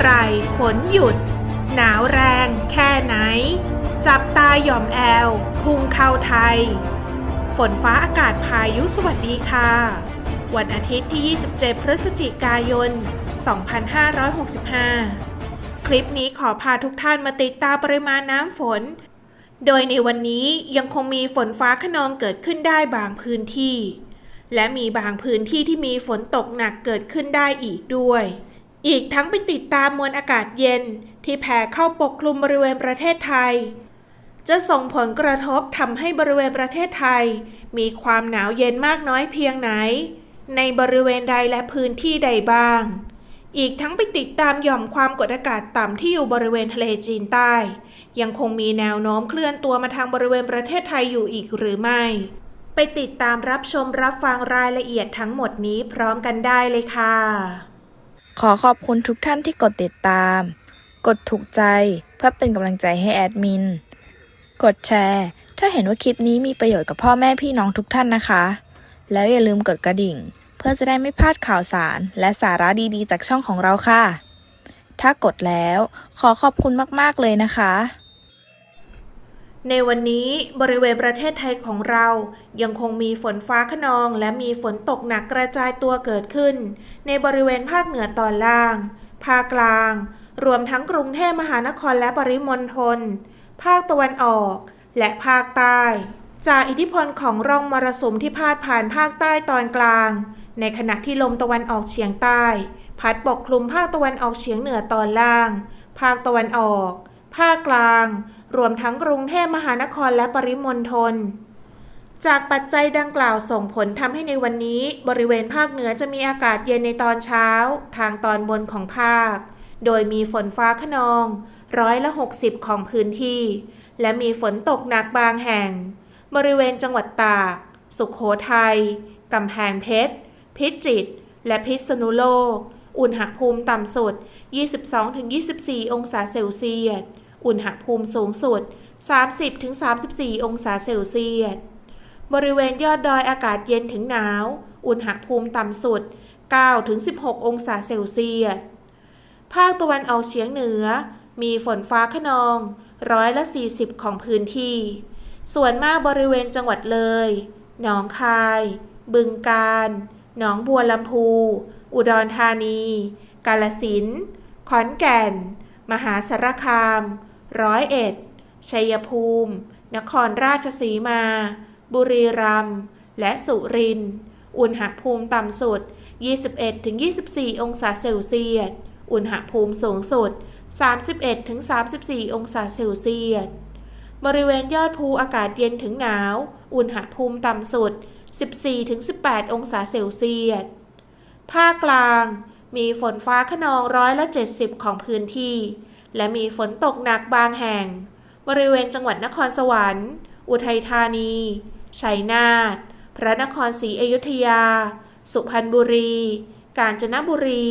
ไหร่ฝนหยุดหนาวแรงแค่ไหนจับตาหย่อมแอวพุ่งเข้าไทยฝนฟ้าอากาศพายุสวัสดีค่ะวันอาทิตย์ที่ 27 พฤศจิกายน 2565 คลิปนี้ขอพาทุกท่านมาติดตามปริมาณน้ำฝนโดยในวันนี้ยังคงมีฝนฟ้าคะนองเกิดขึ้นได้บางพื้นที่และมีบางพื้นที่ที่มีฝนตกหนักเกิดขึ้นได้อีกด้วยอีกทั้งไปติดตามมวลอากาศเย็นที่แผ่เข้าปกคลุมบริเวณประเทศไทยจะส่งผลกระทบทำให้บริเวณประเทศไทยมีความหนาวเย็นมากน้อยเพียงไหนในบริเวณใดและพื้นที่ใดบ้างอีกทั้งไปติดตามหย่อมความกดอากาศต่ำที่อยู่บริเวณทะเลจีนใต้ยังคงมีแนวโน้มเคลื่อนตัวมาทางบริเวณประเทศไทยอยู่อีกหรือไม่ไปติดตามรับชมรับฟังรายละเอียดทั้งหมดนี้พร้อมกันได้เลยค่ะขอขอบคุณทุกท่านที่กดติดตามกดถูกใจเพื่อเป็นกำลังใจให้แอดมินกดแชร์ถ้าเห็นว่าคลิปนี้มีประโยชน์กับพ่อแม่พี่น้องทุกท่านนะคะแล้วอย่าลืมกดกระดิ่งเพื่อจะได้ไม่พลาดข่าวสารและสาระดีๆจากช่องของเราค่ะถ้ากดแล้วขอขอบคุณมากๆเลยนะคะในวันนี้บริเวณประเทศไทยของเรายังคงมีฝนฟ้าคะนองและมีฝนตกหนักกระจายตัวเกิดขึ้นในบริเวณภาคเหนือตอนล่างภาคกลางรวมทั้งกรุงเทพมหานครและปริมณฑลภาคตะวันออกและภาคใต้จากอิทธิพลของร่องมรสุมที่พาดผ่านภาคใต้ตอนกลางในขณะที่ลมตะวันออกเฉียงใต้พัดปกคลุมภาคตะวันออกเฉียงเหนือตอนล่างภาคตะวันออกภาคกลางรวมทั้งกรุงเทพมหานครและปริมณฑลจากปัจจัยดังกล่าวส่งผลทำให้ในวันนี้บริเวณภาคเหนือจะมีอากาศเย็นในตอนเช้าทางตอนบนของภาคโดยมีฝนฟ้าคะนอง60%ของพื้นที่และมีฝนตกหนักบางแห่งบริเวณจังหวัดตากสุโขทัยกำแพงเพชรพิจิตรและพิษณุโลกอุณหภูมิต่ำสุด 22-24 องศาเซลเซียสอุณหภูมิสูงสุด 30-34 องศาเซลเซียสบริเวณยอดดอยอากาศเย็นถึงหนาวอุณหภูมิต่ำสุด 9-16 องศาเซลเซียสภาคตะวันออกเฉียงเหนือมีฝนฟ้าคะนอง40%ของพื้นที่ส่วนมากบริเวณจังหวัดเลยหนองคายบึงกาฬหนองบัวลำพูอุดรธานีกาฬสินธุ์ขอนแก่นมหาสารคาม101ชัยภูมินครราชสีมาบุรีรัมย์และสุรินทร์อุณหภูมิต่ำสุด 21-24 องศาเซลเซียสอุณหภูมิสูงสุด 31-34 องศาเซลเซียสบริเวณยอดภูอากาศเย็นถึงหนาวอุณหภูมิต่ำสุด 14-18 องศาเซลเซียสภาคกลางมีฝนฟ้าคะนอง70%ของพื้นที่และมีฝนตกหนักบางแห่งบริเวณจังหวัดนครสวรรค์อุทัยธานีชัยนาทพระนครศรีอยุธยาสุพรรณบุรีกาญจนบุรี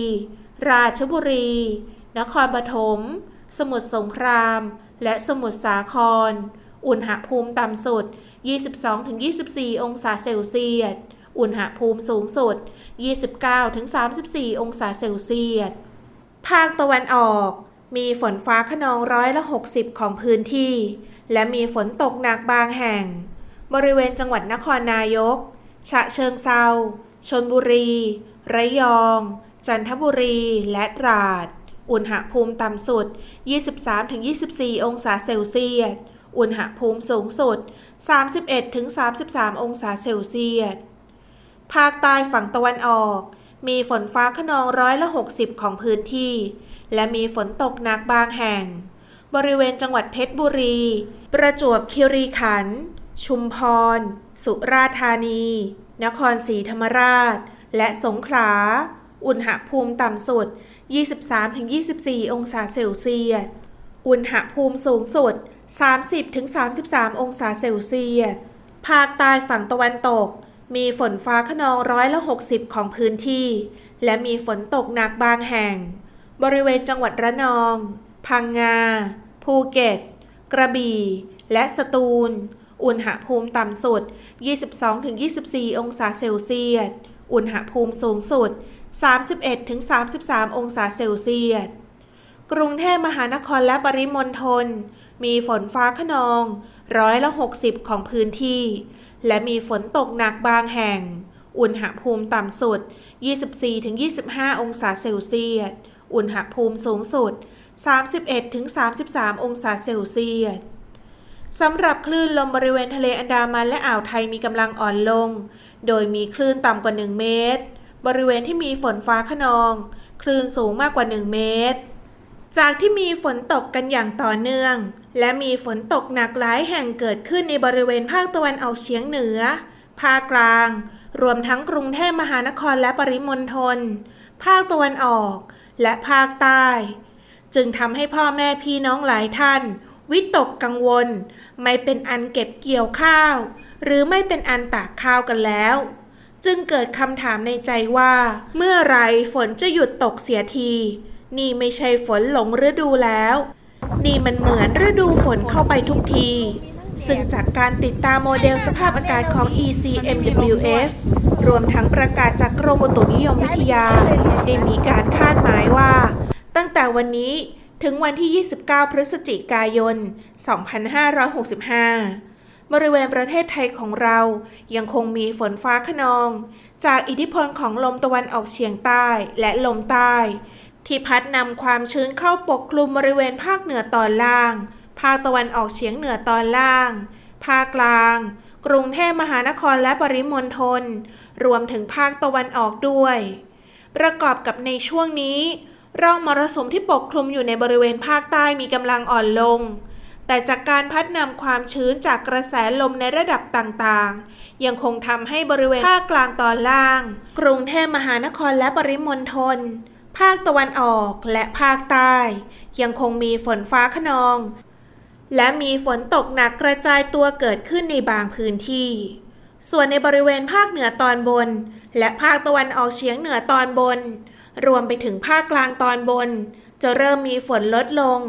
ราชบุรีนครปฐมสมุทรสงครามและสมุทรสาครอุณหภูมิต่ำสุด 22-24 องศาเซลเซียสอุณหภูมิสูงสุด 29-34 องศาเซลเซียสภาคตะวันออกมีฝนฟ้าคะนอง60%ของพื้นที่และมีฝนตกหนักบางแห่งบริเวณจังหวัดนครนายกฉะเชิงเทราชลบุรีระยองจันทบุรีและตราดอุณหภูมิต่ำสุด 23-24 องศาเซลเซียสอุณหภูมิสูงสุด 31-33 องศาเซลเซียสภาคใต้ฝั่งตะวันออกมีฝนฟ้าคะนอง60%ของพื้นที่และมีฝนตกหนักบางแห่งบริเวณจังหวัดเพชรบุรีประจวบคีรีขันธ์ชุมพรสุราษฎร์ธานีนครศรีธรรมราชและสงขลาอุณหภูมิต่ำสุด 23-24 องศาเซลเซียสอุณหภูมิสูงสุด 30-33 องศาเซลเซียสภาคใต้ฝั่งตะวันตกมีฝนฟ้าคะนอง60%ของพื้นที่และมีฝนตกหนักบางแห่งบริเวณจังหวัดระนองพังงาภูเก็ตกระบี่และสตูลอุณหภูมิต่ำสุด 22-24 องศาเซลเซียสอุณหภูมิสูงสุด 31-33 องศาเซลเซียส กรุงเทพมหานครและปริมณฑลมีฝนฟ้าคะนอง60%ของพื้นที่และมีฝนตกหนักบางแห่งอุณหภูมิต่ำสุด 24-25 องศาเซลเซียสอุณหภูมิสูงสุด 31-33 องศาเซลเซียสสำหรับคลื่นลมบริเวณทะเลอันดามันและอ่าวไทยมีกำลังอ่อนลงโดยมีคลื่นต่ำกว่า1เมตรบริเวณที่มีฝนฟ้าคะนองคลื่นสูงมากกว่า1เมตรจากที่มีฝนตกกันอย่างต่อเนื่องและมีฝนตกหนักหลายแห่งเกิดขึ้นในบริเวณภาคตะวันออกเฉียงเหนือภาคกลางรวมทั้งกรุงเทพมหานครและปริมณฑลภาคตะวันออกและภาคใต้จึงทำให้พ่อแม่พี่น้องหลายท่านวิตกกังวลไม่เป็นอันเก็บเกี่ยวข้าวหรือไม่เป็นอันตากข้าวกันแล้วจึงเกิดคำถามในใจว่าเมื่อไรฝนจะหยุดตกเสียทีนี่ไม่ใช่ฝนหลงฤดูแล้วนี่มันเหมือนฤดูฝนเข้าไปทุกทีซึ่งจากการติดตามโมเดลสภาพอากาศของ ECMWF รวมทั้งประกาศจากกรมอุตุนิยมวิทยาได้มีการคาดหมายว่าตั้งแต่วันนี้ถึงวันที่ 29 พฤศจิกายน 2565 บริเวณประเทศไทยของเรายังคงมีฝนฟ้าคะนองจากอิทธิพลของลมตะวันออกเฉียงใต้และลมใต้ที่พัดนำความชื้นเข้าปกคลุมบริเวณภาคเหนือตอนล่างภาคตะวันออกเฉียงเหนือตอนล่างภาคกลางกรุงเทพมหานครและปริมณฑลรวมถึงภาคตะวันออกด้วยประกอบกับในช่วงนี้ร่องมรสุมที่ปกคลุมอยู่ในบริเวณภาคใต้มีกำลังอ่อนลงแต่จากการพัดนำความชื้นจากกระแสลมในระดับต่างๆยังคงทำให้บริเวณภาคกลางตอนล่างกรุงเทพมหานครและปริมณฑลภาคตะวันออกและภาคใต้ยังคงมีฝนฟ้าคะนองและมีฝนตกหนักกระจายตัวเกิดขึ้นในบางพื้นที่ส่วนในบริเวณภาคเหนือตอนบนและภาคตะวันออกเฉียงเหนือตอนบนรวมไปถึงภาคกลางตอนบนจะเริ่มมีฝนลดลง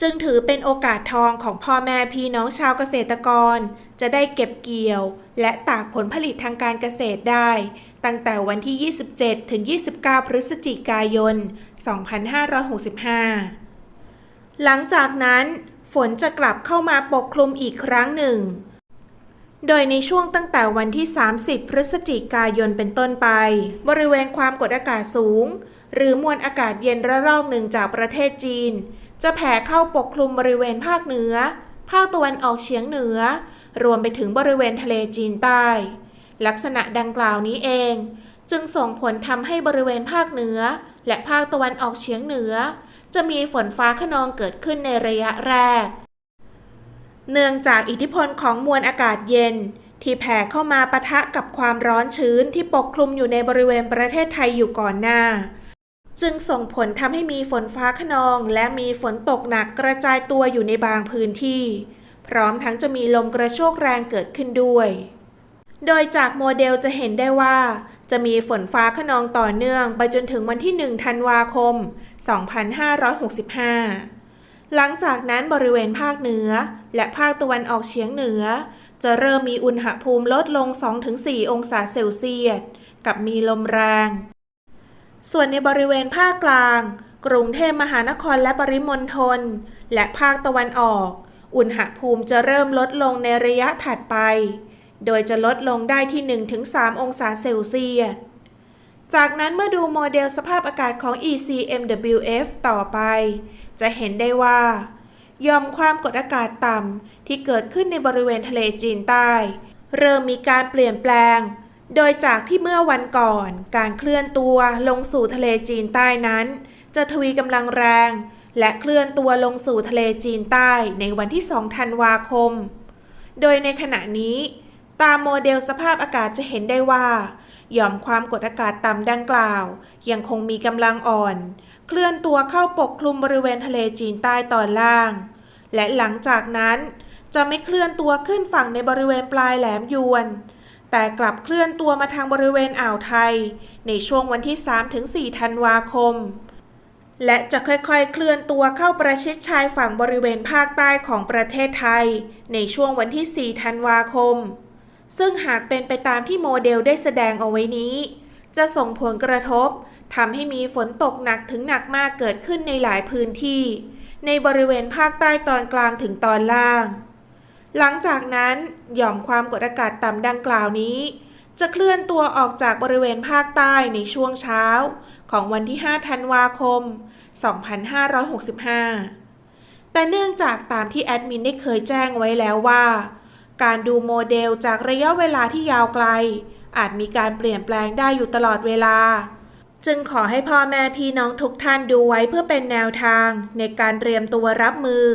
จึงถือเป็นโอกาสทองของพ่อแม่พี่น้องชาวเกษตรกรจะได้เก็บเกี่ยวและตากผลผลิตทางการเกษตรได้ตั้งแต่วันที่ 27 ถึง 29 พฤศจิกายน 2565 หลังจากนั้นฝนจะกลับเข้ามาปกคลุมอีกครั้งหนึ่งโดยในช่วงตั้งแต่วันที่ 30 พฤศจิกายนเป็นต้นไปบริเวณความกดอากาศสูงหรือมวลอากาศเย็นระลอกหนึ่งจากประเทศจีนจะแผ่เข้าปกคลุมบริเวณภาคเหนือภาคตะวันออกเฉียงเหนือรวมไปถึงบริเวณทะเลจีนใต้ลักษณะดังกล่าวนี้เองจึงส่งผลทำให้บริเวณภาคเหนือและภาคตะวันออกเฉียงเหนือจะมีฝนฟ้าคะนองเกิดขึ้นในระยะแรกเนื่องจากอิทธิพลของมวลอากาศเย็นที่แผ่เข้ามาปะทะกับความร้อนชื้นที่ปกคลุมอยู่ในบริเวณประเทศไทยอยู่ก่อนหน้าจึงส่งผลทำให้มีฝนฟ้าคะนองและมีฝนตกหนักกระจายตัวอยู่ในบางพื้นที่พร้อมทั้งจะมีลมกระโชกแรงเกิดขึ้นด้วยโดยจากโมเดลจะเห็นได้ว่าจะมีฝนฟ้าคะนองต่อเนื่องไปจนถึงวันที่ 1 ธันวาคม 2565 หลังจากนั้นบริเวณภาคเหนือและภาคตะวันออกเฉียงเหนือจะเริ่มมีอุณหภูมิลดลง 2-4 องศาเซลเซียสกับมีลมแรงส่วนในบริเวณภาคกลางกรุงเทพมหานครและปริมณฑลและภาคตะวันออกอุณหภูมิจะเริ่มลดลงในระยะถัดไปโดยจะลดลงได้ที่ 1-3 องศาเซลเซียสจากนั้นเมื่อดูโมเดลสภาพอากาศของ ECMWF ต่อไปจะเห็นได้ว่าหย่อมความกดอากาศต่ำที่เกิดขึ้นในบริเวณทะเลจีนใต้เริ่มมีการเปลี่ยนแปลงโดยจากที่เมื่อวันก่อนการเคลื่อนตัวลงสู่ทะเลจีนใต้นั้นจะทวีกำลังแรงและเคลื่อนตัวลงสู่ทะเลจีนใต้ในวันที่ 2 ธันวาคมโดยในขณะนี้ตามโมเดลสภาพอากาศจะเห็นได้ว่าหย่อมความกดอากาศต่ำดังกล่าวยังคงมีกำลังอ่อนเคลื่อนตัวเข้าปกคลุมบริเวณทะเลจีนใต้ตอนล่างและหลังจากนั้นจะไม่เคลื่อนตัวขึ้นฝั่งในบริเวณปลายแหลมยวนแต่กลับเคลื่อนตัวมาทางบริเวณอ่าวไทยในช่วงวันที่ 3-4 ธันวาคมและจะค่อยๆเคลื่อนตัวเข้าประชิดชายฝั่งบริเวณภาคใต้ของประเทศไทยในช่วงวันที่ 4 ธันวาคมซึ่งหากเป็นไปตามที่โมเดลได้แสดงเอาไว้นี้จะส่งผลกระทบ ทำให้มีฝนตกหนักถึงหนักมากเกิดขึ้นในหลายพื้นที่ในบริเวณภาคใต้ตอนกลางถึงตอนล่าง หลังจากนั้นหย่อมความกดอากาศต่ำดังกล่าวนี้จะเคลื่อนตัวออกจากบริเวณภาคใต้ในช่วงเช้าของวันที่ 5 ธันวาคม 2565 แต่เนื่องจากตามที่แอดมินได้เคยแจ้งไว้แล้วว่าการดูโมเดลจากระยะเวลาที่ยาวไกลอาจมีการเปลี่ยนแปลงได้อยู่ตลอดเวลาจึงขอให้พ่อแม่พี่น้องทุกท่านดูไว้เพื่อเป็นแนวทางในการเตรียมตัวรับมือ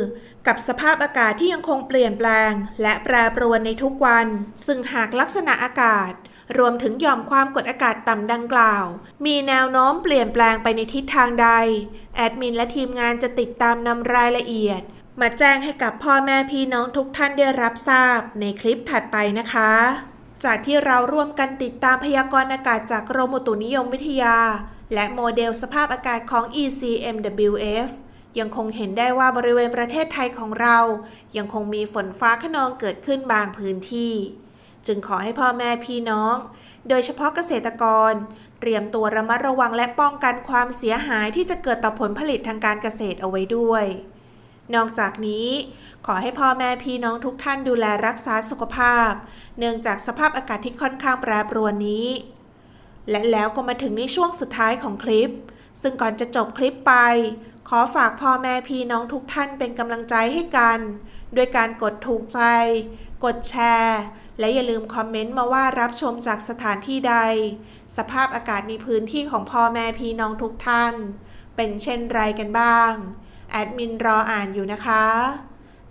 กับสภาพอากาศที่ยังคงเปลี่ยนแปลงและแปรปรวนในทุกวันซึ่งหากลักษณะอากาศรวมถึงหย่อมความกดอากาศต่ำดังกล่าวมีแนวโน้มเปลี่ยนแปลงไปในทิศทางใดแอดมินและทีมงานจะติดตามนำรายละเอียดมาแจ้งให้กับพ่อแม่พี่น้องทุกท่านได้รับทราบในคลิปถัดไปนะคะจากที่เราร่วมกันติดตามพยากรณ์อากาศจากกรมอุตุนิยมวิทยาและโมเดลสภาพอากาศของ ECMWF ยังคงเห็นได้ว่าบริเวณประเทศไทยของเรายังคงมีฝนฟ้าคะนองเกิดขึ้นบางพื้นที่จึงขอให้พ่อแม่พี่น้องโดยเฉพาะเกษตรกรเตรียมตัวระมัดระวังและป้องกันความเสียหายที่จะเกิดต่อผลผลิตทางการเกษตรเอาไว้ด้วยนอกจากนี้ขอให้พ่อแม่พี่น้องทุกท่านดูแลรักษาสุขภาพเนื่องจากสภาพอากาศที่ค่อนข้างแปรปรวนนี้และแล้วก็มาถึงในช่วงสุดท้ายของคลิปซึ่งก่อนจะจบคลิปไปขอฝากพ่อแม่พี่น้องทุกท่านเป็นกำลังใจให้กันด้วยการกดถูกใจกดแชร์และอย่าลืมคอมเมนต์มาว่ารับชมจากสถานที่ใดสภาพอากาศในพื้นที่ของพ่อแม่พี่น้องทุกท่านเป็นเช่นไรกันบ้างแอดมินรออ่านอยู่นะคะ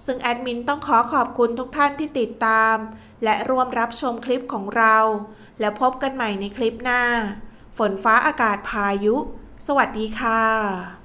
ซึ่งแอดมินต้องขอบคุณทุกท่านที่ติดตามและร่วมรับชมคลิปของเราแล้วพบกันใหม่ในคลิปหน้าฝนฟ้าอากาศพายุสวัสดีค่ะ